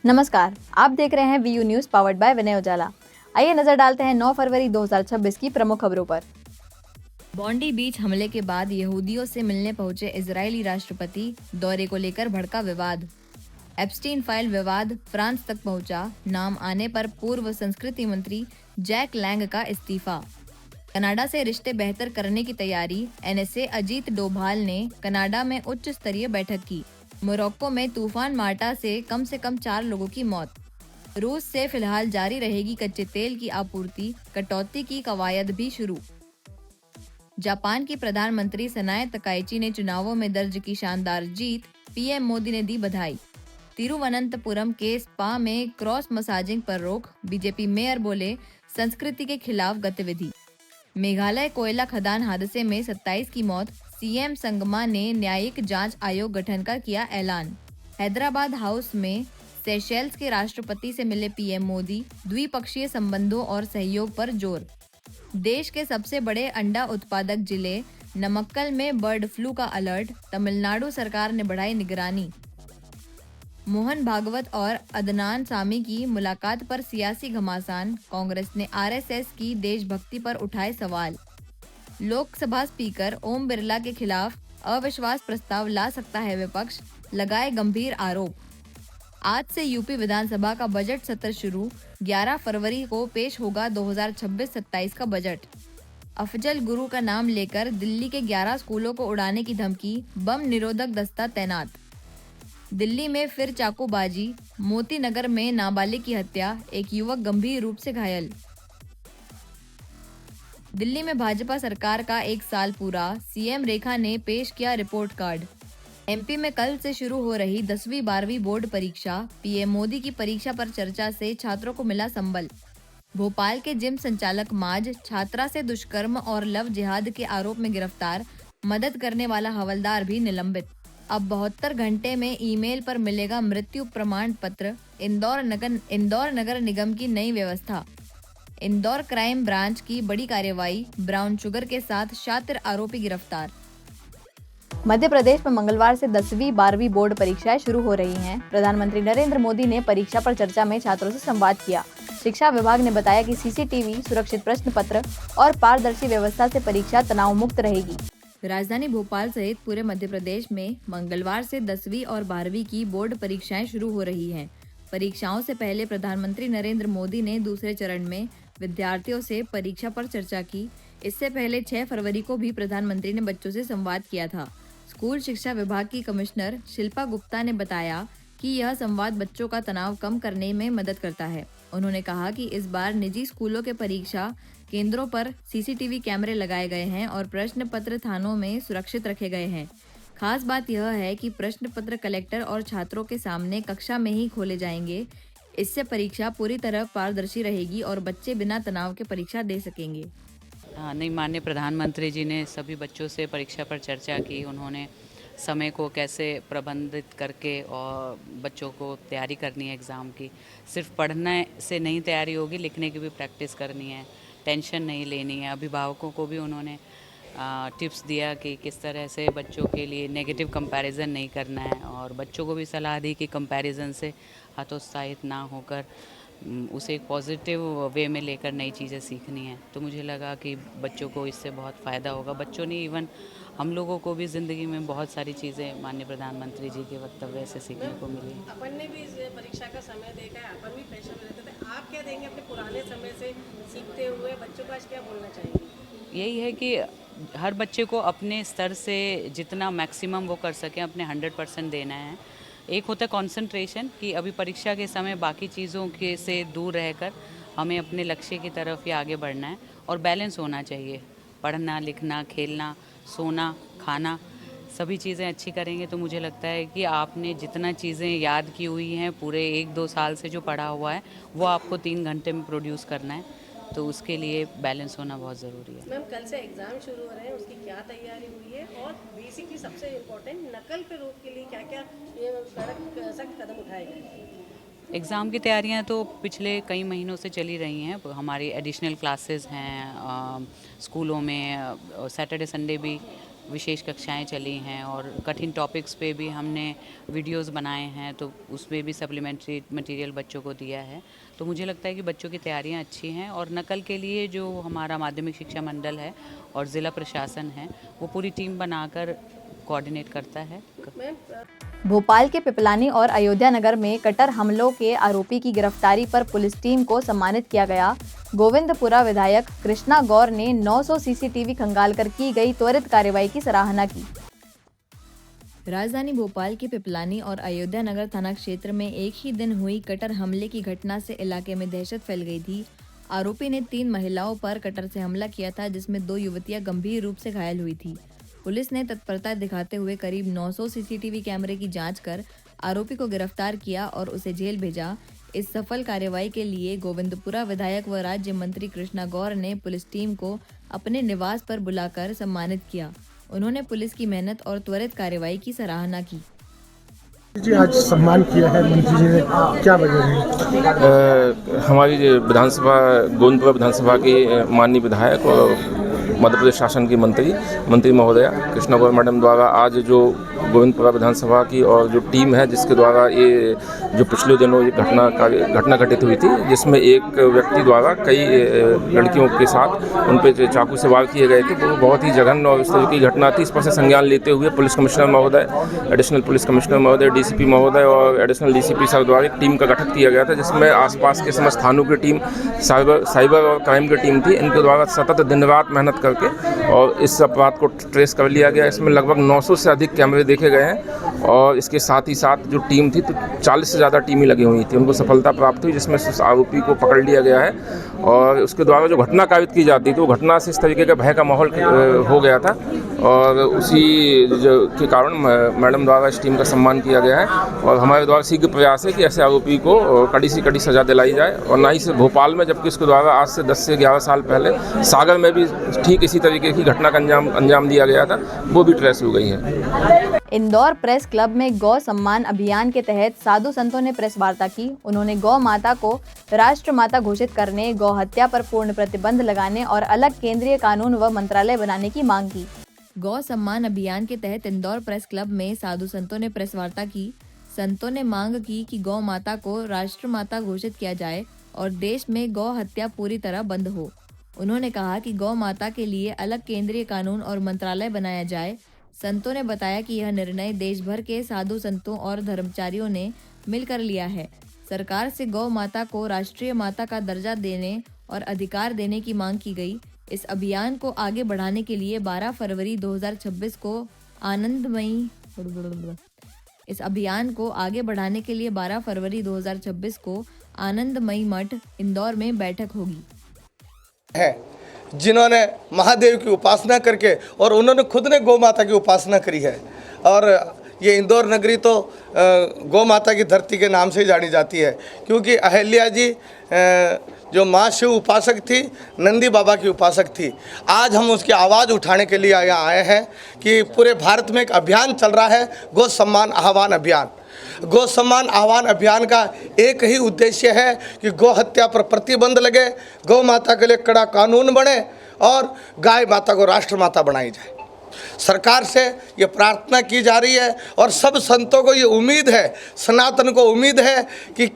नमस्कार, आप देख रहे हैं वीयू न्यूज पावर्ड बाय विनय उजाला। आइए नजर डालते हैं 9 फरवरी 2026 की प्रमुख खबरों पर। बॉन्डी बीच हमले के बाद यहूदियों से मिलने पहुंचे इजरायली राष्ट्रपति, दौरे को लेकर भड़का विवाद। एप्स्टीन फाइल विवाद फ्रांस तक पहुंचा, नाम आने पर पूर्व संस्कृति मंत्री जैक लैंग का इस्तीफा। कनाडा से रिश्ते बेहतर करने की तैयारी, एनएसए अजीत डोभाल ने कनाडा में उच्च स्तरीय बैठक की। मोरक्को में तूफान मार्टा से कम 4 लोगों की मौत। रूस से फिलहाल जारी रहेगी कच्चे तेल की आपूर्ति, कटौती की कवायद भी शुरू। जापान की प्रधानमंत्री सनाए तकाइची ने चुनावों में दर्ज की शानदार जीत, पीएम मोदी ने दी बधाई। तिरुवनंतपुरम के स्पा में क्रॉस मसाजिंग पर रोक, बीजेपी मेयर बोले संस्कृति के खिलाफ गतिविधि। मेघालय कोयला खदान हादसे में 27 की मौत, सीएम संगमा ने न्यायिक जांच आयोग गठन का किया ऐलान। हैदराबाद हाउस में सेशेल्स के राष्ट्रपति से मिले पीएम मोदी, द्विपक्षीय संबंधों और सहयोग पर जोर। देश के सबसे बड़े अंडा उत्पादक जिले नमक्कल में बर्ड फ्लू का अलर्ट, तमिलनाडु सरकार ने बढ़ाई निगरानी। मोहन भागवत और अदनान सामी की मुलाकात पर सियासी घमासान, कांग्रेस ने आरएसएस की देशभक्ति पर उठाए सवाल। लोकसभा स्पीकर ओम बिरला के खिलाफ अविश्वास प्रस्ताव ला सकता है विपक्ष, लगाए गंभीर आरोप। आज से यूपी विधानसभा का बजट सत्र शुरू, 11 फरवरी को पेश होगा 2026-27 का बजट। अफजल गुरु का नाम लेकर दिल्ली के 11 स्कूलों को उड़ाने की धमकी, बम निरोधक दस्ता तैनात। दिल्ली में फिर चाकूबाजी, मोती नगर में नाबालिग की हत्या, एक युवक गंभीर रूप से घायल। दिल्ली में भाजपा सरकार का 1 साल पूरा, सीएम रेखा ने पेश किया रिपोर्ट कार्ड। एमपी में कल से शुरू हो रही 10वीं 12वीं बोर्ड परीक्षा, पीएम मोदी की परीक्षा पर चर्चा से छात्रों को मिला संबल। भोपाल के जिम संचालक माज, छात्रा से दुष्कर्म और लव जिहाद के आरोप में गिरफ्तार, मदद करने वाला हवलदार भी निलंबित। अब 72 घंटे में ईमेल पर मिलेगा मृत्यु प्रमाण पत्र, इंदौर नगर निगम की नई व्यवस्था। इंदौर क्राइम ब्रांच की बड़ी कार्रवाई, ब्राउन शुगर के साथ शातिर आरोपी गिरफ्तार। मध्य प्रदेश में मंगलवार से 10वीं 12वीं बोर्ड परीक्षाएं शुरू हो रही हैं। प्रधानमंत्री नरेंद्र मोदी ने परीक्षा पर चर्चा में छात्रों से संवाद किया। शिक्षा विभाग ने बताया कि सीसीटीवी, सुरक्षित प्रश्न पत्र और पारदर्शी व्यवस्था से परीक्षा तनाव मुक्त रहेगी। राजधानी भोपाल सहित पूरे मध्य प्रदेश में मंगलवार से 10वीं और 12वीं की बोर्ड परीक्षाएं शुरू हो रही हैं। परीक्षाओं से पहले प्रधानमंत्री नरेंद्र मोदी ने दूसरे चरण में विद्यार्थियों से परीक्षा पर चर्चा की। इससे पहले 6 फरवरी को भी प्रधानमंत्री ने बच्चों से संवाद किया था। स्कूल शिक्षा विभाग की कमिश्नर शिल्पा गुप्ता ने बताया कि यह संवाद बच्चों का तनाव कम करने में मदद करता है। उन्होंने कहा कि इस बार निजी स्कूलों के परीक्षा केंद्रों पर सीसीटीवी कैमरे लगाए गए हैं और प्रश्न पत्र थानों में सुरक्षित रखे गए हैं। खास बात यह है कि प्रश्न पत्र कलेक्टर और छात्रों के सामने कक्षा में ही खोले जाएंगे। इससे परीक्षा पूरी तरह पारदर्शी रहेगी और बच्चे बिना तनाव के परीक्षा दे सकेंगे। नहीं, माननीय प्रधानमंत्री जी ने सभी बच्चों से परीक्षा पर चर्चा की। उन्होंने समय को कैसे प्रबंधित करके और बच्चों को तैयारी करनी है एग्ज़ाम की। सिर्फ पढ़ने से नहीं तैयारी होगी, लिखने की भी प्रैक्टिस करनी है, टेंशन नहीं लेनी है। अभिभावकों को भी उन्होंने टिप्स दिया कि किस तरह से बच्चों के लिए नेगेटिव कंपैरिजन नहीं करना है, और बच्चों को भी सलाह दी कि कंपैरिजन से हतोत्साहित ना होकर उसे एक पॉजिटिव वे में लेकर नई चीज़ें सीखनी है। तो मुझे लगा कि बच्चों को इससे बहुत फ़ायदा होगा। बच्चों ने इवन हम लोगों को भी ज़िंदगी में बहुत सारी चीज़ें माननीय प्रधानमंत्री जी के वक्तव्य से सीखने को मिली। अपन ने भी इस परीक्षा का समय देखा है, अपन भी प्रेशर में रहते थे। आप क्या देंगे अपने पुराने समय से सीखते हुए बच्चों को आज क्या बोलना चाहेंगे? यही है कि हर बच्चे को अपने स्तर से जितना मैक्सिमम वो कर सकें, अपने 100% देना है। एक होता है कंसंट्रेशन, कि अभी परीक्षा के समय बाकी चीज़ों के से दूर रहकर हमें अपने लक्ष्य की तरफ ही आगे बढ़ना है, और बैलेंस होना चाहिए। पढ़ना, लिखना, खेलना, सोना, खाना, सभी चीज़ें अच्छी करेंगे तो मुझे लगता है कि आपने जितना चीज़ें याद की हुई हैं पूरे 1-2 साल से जो पढ़ा हुआ है वो आपको 3 घंटे में प्रोड्यूस करना है। तो उसके लिए बैलेंस होना बहुत ज़रूरी है। मैम, कल से एग्जाम शुरू हो रहे हैं, उसकी क्या तैयारी हुई है? और बेसिकली सबसे इम्पोर्टेंट, नकल पे रोक के लिए क्या क्या सख्त कदम उठाए गए? एग्ज़ाम की तैयारियां तो पिछले कई महीनों से चली रही हैं। हमारी एडिशनल क्लासेस हैं स्कूलों में, सैटरडे संडे भी विशेष कक्षाएं चली हैं और कठिन टॉपिक्स पे भी हमने वीडियोस बनाए हैं, तो उसमें भी सप्लीमेंट्री मटेरियल बच्चों को दिया है। तो मुझे लगता है कि बच्चों की तैयारियां अच्छी हैं और नकल के लिए जो हमारा माध्यमिक शिक्षा मंडल है और ज़िला प्रशासन है वो पूरी टीम बनाकर कोऑर्डिनेट करता है। भोपाल के पिपलानी और अयोध्या नगर में कटर हमलों के आरोपी की गिरफ्तारी पर पुलिस टीम को सम्मानित किया गया। गोविंदपुरा विधायक कृष्णा गौर ने 900 सीसीटीवी खंगालकर की गई त्वरित कार्रवाई की सराहना की। राजधानी भोपाल के पिपलानी और अयोध्या नगर थाना क्षेत्र में एक ही दिन हुई कटर हमले की घटना से इलाके में दहशत फैल गई थी। आरोपी ने 3 महिलाओं पर कटर से हमला किया था, जिसमें 2 युवतियां गंभीर रूप से घायल हुई थी। पुलिस ने तत्परता दिखाते हुए करीब 900 सीसीटीवी कैमरे की जांच कर आरोपी को गिरफ्तार किया और उसे जेल भेजा। इस सफल कार्रवाई के लिए गोविंदपुरा विधायक व राज्य मंत्री कृष्णा गौर ने पुलिस टीम को अपने निवास पर बुलाकर सम्मानित किया। उन्होंने पुलिस की मेहनत और त्वरित कार्रवाई की सराहना की। जी, आज सम्मान किया है मंत्री जी ने, क्या वजह है? हमारी जो विधानसभा गोविंदपुरा विधानसभा की माननीय विधायक और मध्य प्रदेश शासन की मंत्री महोदया कृष्णा गौर मैडम द्वारा आज जो गोविंदपुरा विधानसभा की और जो टीम है जिसके द्वारा ये जो पिछले दिनों ये घटना घटित हुई थी, जिसमें एक व्यक्ति द्वारा कई लड़कियों के साथ उन पर चाकू से वार किए गए थे, वो बहुत ही जघन्य और इस तरह की घटना थी। इस पर से संज्ञान लेते हुए पुलिस कमिश्नर महोदय, एडिशनल पुलिस कमिश्नर महोदय, डीसीपी महोदय और एडिशनल डीसीपी सर द्वारा एक टीम का गठन किया गया था, जिसमें आसपास के समस्त थानों की टीम, साइबर और क्राइम की टीम थी। इनके द्वारा सतत दिन रात मेहनत करके और इस अपराध को ट्रेस कर लिया गया। इसमें लगभग 900 से अधिक कैमरे देखे गए हैं और इसके साथ ही साथ जो टीम थी तो 40 से ज़्यादा टीमें लगी हुई थी। उनको सफलता प्राप्त हुई, जिसमें उस आरोपी को पकड़ लिया गया है और उसके द्वारा जो घटना कारित की जाती थी, वो घटना से इस तरीके का भय का माहौल हो गया था और उसी के कारण मैडम द्वारा इस टीम का सम्मान किया गया है और हमारे द्वारा शीघ्र प्रयास है कि ऐसे आरोपी को कड़ी से कड़ी सज़ा दिलाई जाए। और ना ही सिर्फ भोपाल में, जबकि इसके द्वारा आज से 10 से 11 साल पहले सागर में भी ठीक इसी तरीके की घटना का अंजाम दिया गया था, वो भी ट्रेस हो गई है। इंदौर प्रेस क्लब में गौ सम्मान अभियान के तहत साधु संतों ने प्रेस वार्ता की। उन्होंने गौ माता को राष्ट्र माता घोषित करने, गौ हत्या पर पूर्ण प्रतिबंध लगाने और अलग केंद्रीय कानून व मंत्रालय बनाने की मांग की। गौ सम्मान अभियान के तहत इंदौर प्रेस क्लब में साधु संतों ने प्रेस वार्ता की। संतों ने मांग की कि गौ माता को राष्ट्र माता घोषित किया जाए और देश में गौ हत्या पूरी तरह बंद हो। उन्होंने कहा कि गौ माता के लिए अलग केंद्रीय कानून और मंत्रालय बनाया जाए। संतों ने बताया कि यह निर्णय देश भर के साधु संतों और धर्मचारियों ने मिलकर लिया है। सरकार से गौ माता को राष्ट्रीय माता का दर्जा देने और अधिकार देने की मांग की गई। इस अभियान को आगे बढ़ाने के लिए 12 फरवरी 2026 को आनंदमयी मठ इंदौर में बैठक होगी। है जिन्होंने महादेव की उपासना करके और उन्होंने खुद ने गौ माता की उपासना करी है और ये इंदौर नगरी तो गौ माता की धरती के नाम से ही जानी जाती है, क्योंकि अहिल्या जी जो माँ शिव उपासक थी, नंदी बाबा की उपासक थी। आज हम उसकी आवाज़ उठाने के लिए यहाँ आए हैं कि पूरे भारत में एक अभियान चल रहा है, गौ सम्मान आह्वान अभियान। गौ सम्मान आह्वान अभियान का एक ही उद्देश्य है कि गौ हत्या पर प्रतिबंध लगे, गौ माता के लिए कड़ा कानून बने और गाय माता को राष्ट्र माता बनाई जाए। सरकार से ये प्रार्थना की जा रही है और सब संतों को ये उम्मीद है, सनातन को उम्मीद है कि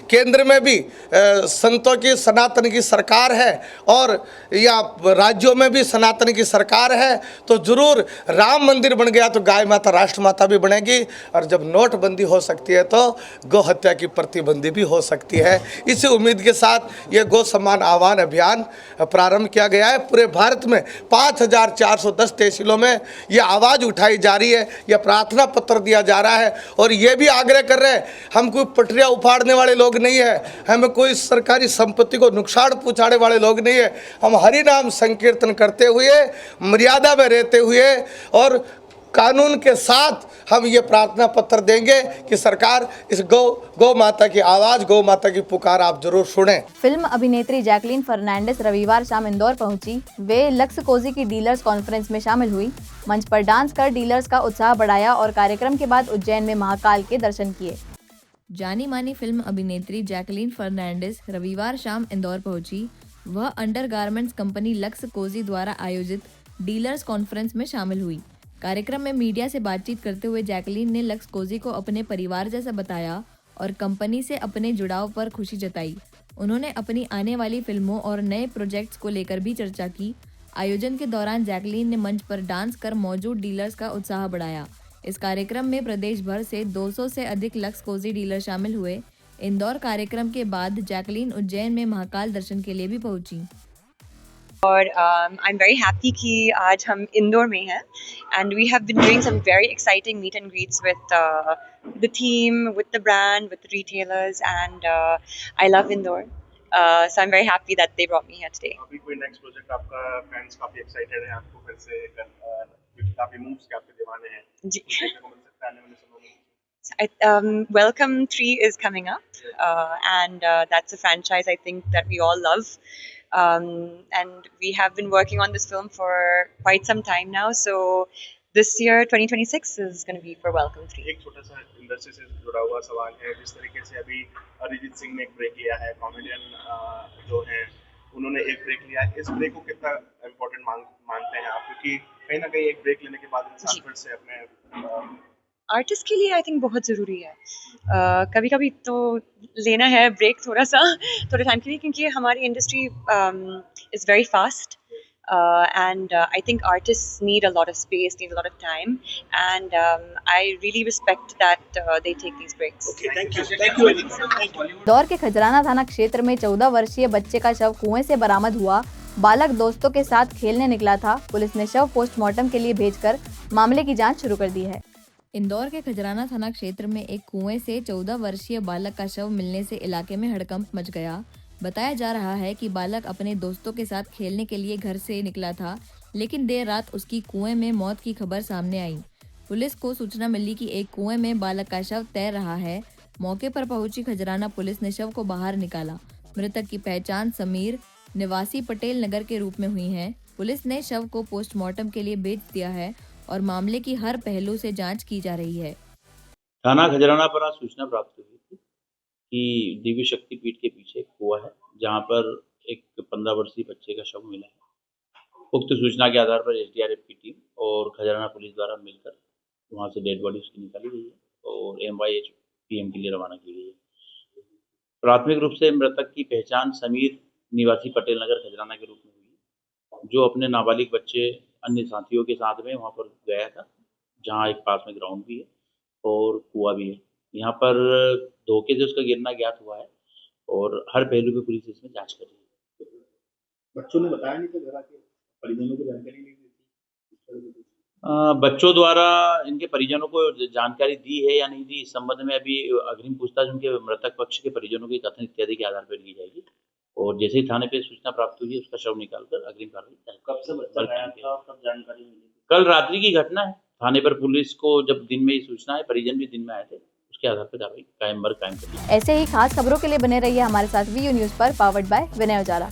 केंद्र में भी संतों की सनातन की सरकार है और या राज्यों में भी सनातन की सरकार है, तो ज़रूर राम मंदिर बन गया तो गाय माता राष्ट्र माता भी बनेगी और जब नोटबंदी हो सकती है तो गौ हत्या की प्रतिबंधी भी हो सकती है। इसी उम्मीद के साथ ये गौ सम्मान आह्वान अभियान प्रारंभ किया गया है। पूरे भारत में 5410 तहसीलों में ये आवाज़ उठाई जा रही है, यह प्रार्थना पत्र दिया जा रहा है और ये भी आग्रह कर रहे हैं, हम कोई पटरियाँ उफाड़ने वाले लोग नहीं है, हमें कोई सरकारी संपत्ति को नुकसान पहुंचाने वाले लोग नहीं है। हम हरि नाम संकीर्तन करते हुए, मर्यादा में रहते हुए और कानून के साथ हम ये प्रार्थना पत्र देंगे कि सरकार इस गौ माता की आवाज़, गौ माता की पुकार आप जरूर सुने। फिल्म अभिनेत्री जैकलीन फर्नांडिस रविवार शाम इंदौर पहुंची। वे लक्स कोजी की डीलर्स कॉन्फ्रेंस में शामिल हुई। मंच पर डांस कर डीलर्स का उत्साह बढ़ाया और कार्यक्रम के बाद उज्जैन में महाकाल के दर्शन किए। जानी मानी फिल्म अभिनेत्री जैकलीन फर्नांडिस रविवार शाम इंदौर पहुंची। वह अंडरगारमेंट्स कंपनी लक्स कोजी द्वारा आयोजित डीलर्स कॉन्फ्रेंस में शामिल हुई। कार्यक्रम में मीडिया से बातचीत करते हुए जैकलीन ने लक्स कोजी को अपने परिवार जैसा बताया और कंपनी से अपने जुड़ाव पर खुशी जताई। उन्होंने अपनी आने वाली फिल्मों और नए प्रोजेक्ट्स को लेकर भी चर्चा की। आयोजन के दौरान जैकलीन ने मंच पर डांस कर मौजूद डीलर्स का उत्साह बढ़ाया। इस कार्यक्रम में प्रदेश भर से 200 से अधिक लक्स कोजी डीलर शामिल हुए। इंदौर कार्यक्रम के बाद जैकलीन उज्जैन में महाकाल दर्शन के लिए भी पहुंची। और आई एम वेरी हैप्पी कि आज हम इंदौर में हैं and we have been doing some very exciting meet and greets with the theme, with the brand, with the retailers and I love Indore, so I am very happy that they brought me here today. अभी कोई next project आपका, fans काफी excited हैं आपको फिर से क्योंकि काफी मूव्स के आपके दीवाने हैं जी। देखने को मिल सकता है आने वाले समय में? Welcome 3 is coming up, and that's a franchise I think that we all love. And we have been working on this film for quite some time now. So this year, 2026, is going to be for Welcome 3. एक छोटा सा industry से जुड़ा हुआ सवाल है, जिस तरीके से अभी अरिजीत सिंह ने एक ब्रेक लिया है, कॉमेडियन जो हैं उन्होंने एक ब्रेक लिया है, इस ब्रेक को कितना इम्पोर्टेंट मानते हैं आप? क्योंकि कहीं ना कहीं एक ब्रेक लेने के बाद इंसान फिर से अपने आर्टिस्ट के लिए आई थिंक बहुत ज़रूरी है कभी कभी तो लेना है ब्रेक थोड़े टाइम के लिए, क्योंकि हमारी industry is very fast and I think artists need a lot of space, need a lot of time, and I really respect that they take these breaks. Okay, thank you. Indore के खजराना थाना क्षेत्र में 14 वर्षीय बच्चे का शव कुएं से बरामद हुआ। बालक दोस्तों के साथ खेलने निकला था। पुलिस ने शव पोस्टमार्टम के लिए भेजकर मामले की जांच शुरू कर दी है। इंदौर के खजराना थाना क्षेत्र में एक कुएं से 14 वर्षीय बालक का शव मिलने से इलाके में हड़कंप मच गया। बताया जा रहा है कि बालक अपने दोस्तों के साथ खेलने के लिए घर से निकला था, लेकिन देर रात उसकी कुएं में मौत की खबर सामने आई। पुलिस को सूचना मिली कि एक कुएं में बालक का शव तैर रहा है। मौके पर पहुंची खजराना पुलिस ने शव को बाहर निकाला। मृतक की पहचान समीर निवासी पटेल नगर के रूप में हुई है। पुलिस ने शव को पोस्टमार्टम के लिए भेज दिया है और मामले की हर पहलू से जांच की जा रही है। थाना खजराना पर आज सूचना प्राप्त हुई थी कि देवी शक्तिपीठ के पीछे एक कुआं है, जहां पर एक 15 वर्षीय बच्चे का शव मिला है। उक्त सूचना के आधार पर एसडीआरएफ की टीम और खजराना पुलिस द्वारा मिलकर वहां से डेड बॉडी उसकी निकाली गई है और MYH PM के लिए रवाना की गई है। प्राथमिक रूप से मृतक की पहचान समीर निवासी पटेल नगर खजराना के रूप में हुई है, जो अपने नाबालिग बच्चे अन्य साथियों के साथ में वहाँ पर गया था, जहाँ एक पास में ग्राउंड भी है और कुआं भी है। यहाँ पर धोखे से उसका गिरना ज्ञात हुआ है और हर पहलू पे पुलिस इसमें जांच कर रही है। बच्चों ने बताया नहीं था, घर आके परिजनों को जानकारी नहीं दी थी? बच्चों द्वारा इनके परिजनों को जानकारी दी है या नहीं दी, इस संबंध में अभी अग्रिम पूछताछ उनके मृतक पक्ष के परिजनों के कथन इत्यादि के आधार पर की जाएगी और जैसे ही थाने पे सूचना प्राप्त हुई है उसका शव निकालकर अग्रिम कार्रवाई। कब से बच्चा आया था और कब जानकारी मिली? कल रात्रि की घटना है। थाने पर पुलिस को जब दिन में ही सूचना है, परिजन भी दिन में आए थे, उसके आधार पर कार्रवाई कायम करी। ऐसे ही खास खबरों के लिए बने रहिए हमारे साथ VU न्यूज़ पर, पावर्ड बाय विनय उजाला।